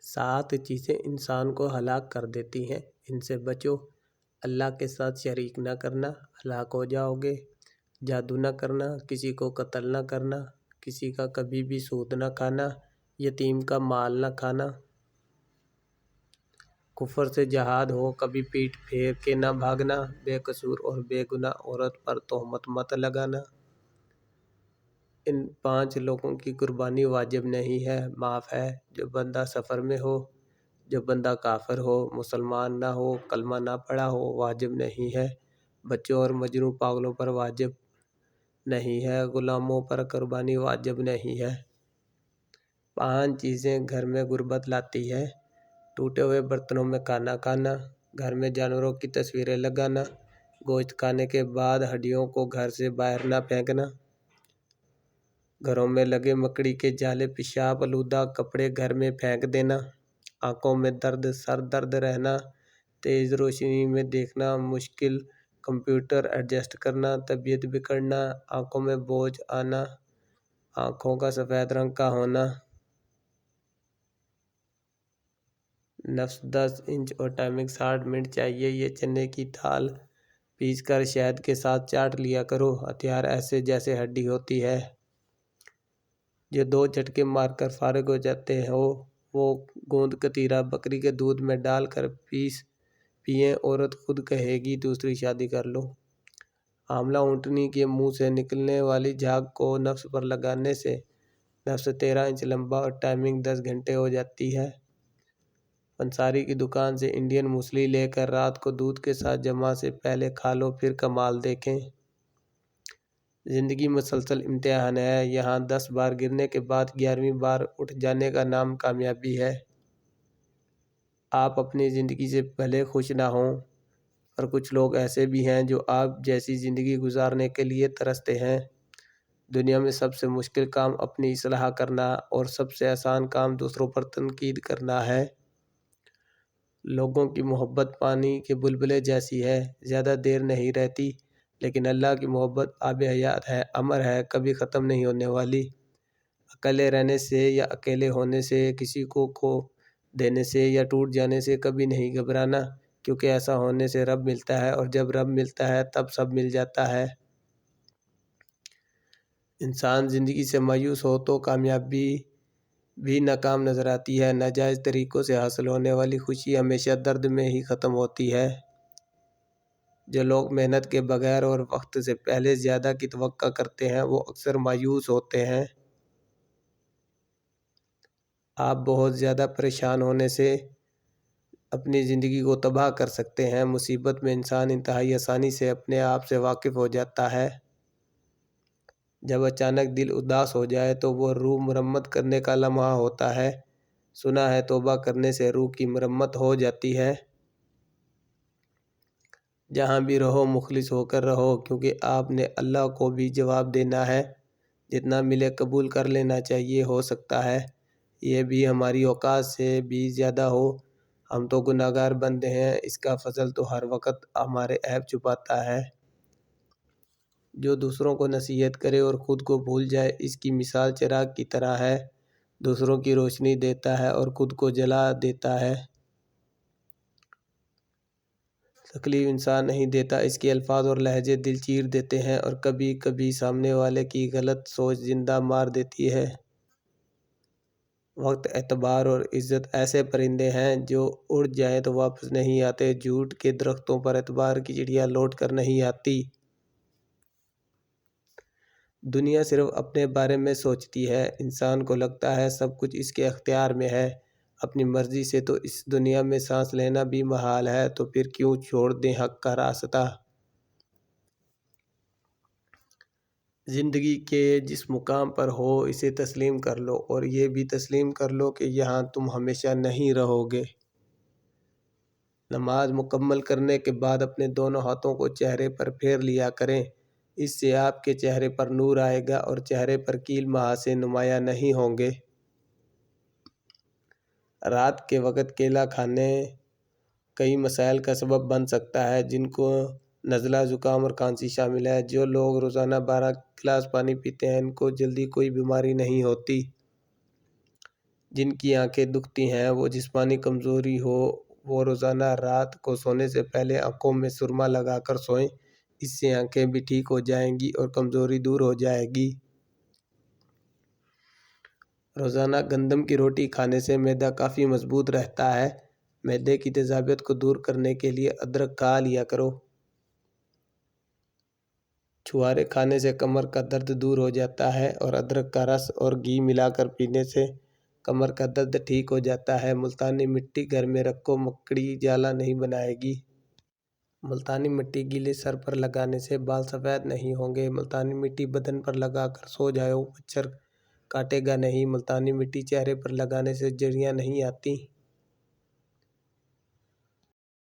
7 چیزیں انسان کو ہلاک کر دیتی ہیں، ان سے بچو۔ اللہ کے ساتھ شریک نہ کرنا، ہلاک ہو جاؤ گے۔ جادو نہ کرنا، کسی کو قتل نہ کرنا، کسی کا کبھی بھی سود نہ کھانا، یتیم کا مال نہ کھانا۔ کفر سے جہاد ہو، کبھی پیٹھ پھیر کے نہ بھاگنا، بے قصور اور بے گناہ عورت پر تہمت مت لگانا۔ ان 5 لوگوں کی قربانی واجب نہیں ہے، معاف ہے۔ جو بندہ سفر میں ہو، جو بندہ کافر ہو، مسلمان نہ ہو، کلمہ نہ پڑھا ہو، واجب نہیں ہے۔ بچوں اور مجنون پاگلوں پر واجب نہیں ہے، غلاموں پر قربانی واجب نہیں ہے۔ 5 چیزیں گھر میں غربت لاتی ہے: ٹوٹے ہوئے برتنوں میں کھانا کھانا، گھر میں جانوروں کی تصویریں لگانا، گوشت کھانے کے بعد ہڈیوں کو گھر سے باہر نہ پھینکنا، گھروں میں لگے مکڑی کے جالے، پیشاب آلودہ کپڑے گھر میں پھینک دینا، آنکھوں میں درد، سر درد رہنا، تیز روشنی میں دیکھنا مشکل، کمپیوٹر ایڈجسٹ کرنا، طبیعت بگڑنا، آنکھوں میں بوجھ آنا، آنکھوں کا سفید رنگ کا ہونا۔ نفس 10 انچ اور ٹائمنگ 60 منٹ چاہیے۔ یہ چنے کی دال پیس کر شہد کے ساتھ چاٹ لیا کرو۔ ہتھیار ایسے جیسے ہڈی ہوتی ہے۔ جو 2 جھٹکے مار کر فارغ ہو جاتے ہو، وہ گوند کتیرا بکری کے دودھ میں ڈال کر پئیں۔ عورت خود کہے گی دوسری شادی کر لو۔ حاملہ اونٹنی کے منہ سے نکلنے والی جھاگ کو نفس پر لگانے سے نفس 13 انچ لمبا اور ٹائمنگ 10 گھنٹے ہو جاتی ہے۔ پنساری کی دکان سے انڈین موسلی لے کر رات کو دودھ کے ساتھ جمع سے پہلے کھا لو، پھر کمال دیکھیں۔ زندگی مسلسل امتحان ہے، یہاں 10 بار گرنے کے بعد 11ویں بار اٹھ جانے کا نام کامیابی ہے۔ آپ اپنی زندگی سے بھلے خوش نہ ہوں، پر کچھ لوگ ایسے بھی ہیں جو آپ جیسی زندگی گزارنے کے لیے ترستے ہیں۔ دنیا میں سب سے مشکل کام اپنی اصلاح کرنا اور سب سے آسان کام دوسروں پر تنقید کرنا ہے۔ لوگوں کی محبت پانی کے بلبلے جیسی ہے، زیادہ دیر نہیں رہتی، لیکن اللہ کی محبت آب حیات ہے، امر ہے، کبھی ختم نہیں ہونے والی۔ اکیلے رہنے سے یا اکیلے ہونے سے، کسی کو کھو دینے سے یا ٹوٹ جانے سے کبھی نہیں گھبرانا، کیونکہ ایسا ہونے سے رب ملتا ہے، اور جب رب ملتا ہے تب سب مل جاتا ہے۔ انسان زندگی سے مایوس ہو تو کامیابی بھی ناکام نظر آتی ہے۔ ناجائز طریقوں سے حاصل ہونے والی خوشی ہمیشہ درد میں ہی ختم ہوتی ہے۔ جو لوگ محنت کے بغیر اور وقت سے پہلے زیادہ کی توقع کرتے ہیں، وہ اکثر مایوس ہوتے ہیں۔ آپ بہت زیادہ پریشان ہونے سے اپنی زندگی کو تباہ کر سکتے ہیں۔ مصیبت میں انسان انتہائی آسانی سے اپنے آپ سے واقف ہو جاتا ہے۔ جب اچانک دل اداس ہو جائے تو وہ روح مرمت کرنے کا لمحہ ہوتا ہے۔ سنا ہے توبہ کرنے سے روح کی مرمت ہو جاتی ہے۔ جہاں بھی رہو مخلص ہو کر رہو، کیونکہ آپ نے اللہ کو بھی جواب دینا ہے۔ جتنا ملے قبول کر لینا چاہیے، ہو سکتا ہے یہ بھی ہماری اوقات سے بھی زیادہ ہو۔ ہم تو گناہگار بندے ہیں، اس کا فضل تو ہر وقت ہمارے عیب چھپاتا ہے۔ جو دوسروں کو نصیحت کرے اور خود کو بھول جائے، اس کی مثال چراغ کی طرح ہے، دوسروں کی روشنی دیتا ہے اور خود کو جلا دیتا ہے۔ تکلیف انسان نہیں دیتا، اس کے الفاظ اور لہجے دل چیر دیتے ہیں، اور کبھی کبھی سامنے والے کی غلط سوچ زندہ مار دیتی ہے۔ وقت، اعتبار اور عزت ایسے پرندے ہیں جو اڑ جائیں تو واپس نہیں آتے۔ جھوٹ کے درختوں پر اعتبار کی چڑیا لوٹ کر نہیں آتی۔ دنیا صرف اپنے بارے میں سوچتی ہے۔ انسان کو لگتا ہے سب کچھ اس کے اختیار میں ہے، اپنی مرضی سے تو اس دنیا میں سانس لینا بھی محال ہے، تو پھر کیوں چھوڑ دیں حق کا راستہ۔ زندگی کے جس مقام پر ہو اسے تسلیم کر لو، اور یہ بھی تسلیم کر لو کہ یہاں تم ہمیشہ نہیں رہو گے۔ نماز مکمل کرنے کے بعد اپنے دونوں ہاتھوں کو چہرے پر پھیر لیا کریں، اس سے آپ کے چہرے پر نور آئے گا اور چہرے پر کیل مہاسے نمایاں نہیں ہوں گے۔ رات کے وقت کیلا کھانے کئی مسائل کا سبب بن سکتا ہے، جن کو نزلہ، زکام اور کھانسی شامل ہے۔ جو لوگ روزانہ 12 گلاس پانی پیتے ہیں، ان کو جلدی کوئی بیماری نہیں ہوتی۔ جن کی آنکھیں دکھتی ہیں، وہ جسمانی کمزوری ہو، وہ روزانہ رات کو سونے سے پہلے آنکھوں میں سرما لگا کر سوئیں۔ اس سے آنکھیں بھی ٹھیک ہو جائیں گی اور کمزوری دور ہو جائے گی۔ روزانہ گندم کی روٹی کھانے سے معدہ کافی مضبوط رہتا ہے۔ معدے کی تیزابیت کو دور کرنے کے لیے ادرک کھا لیا کرو۔ چھوارے کھانے سے کمر کا درد دور ہو جاتا ہے اور ادرک کا رس اور گھی ملا کر پینے سے کمر کا درد ٹھیک ہو جاتا ہے۔ ملتانی مٹی گھر میں رکھو، مکڑی جالا نہیں بنائے گی۔ ملتانی مٹی گیلے سر پر لگانے سے بال سفید نہیں ہوں گے۔ ملتانی مٹی بدن پر لگا کر سو جاؤ، مچھر کاٹے گا نہیں۔ ملتانی مٹی چہرے پر لگانے سے جھریاں نہیں آتی۔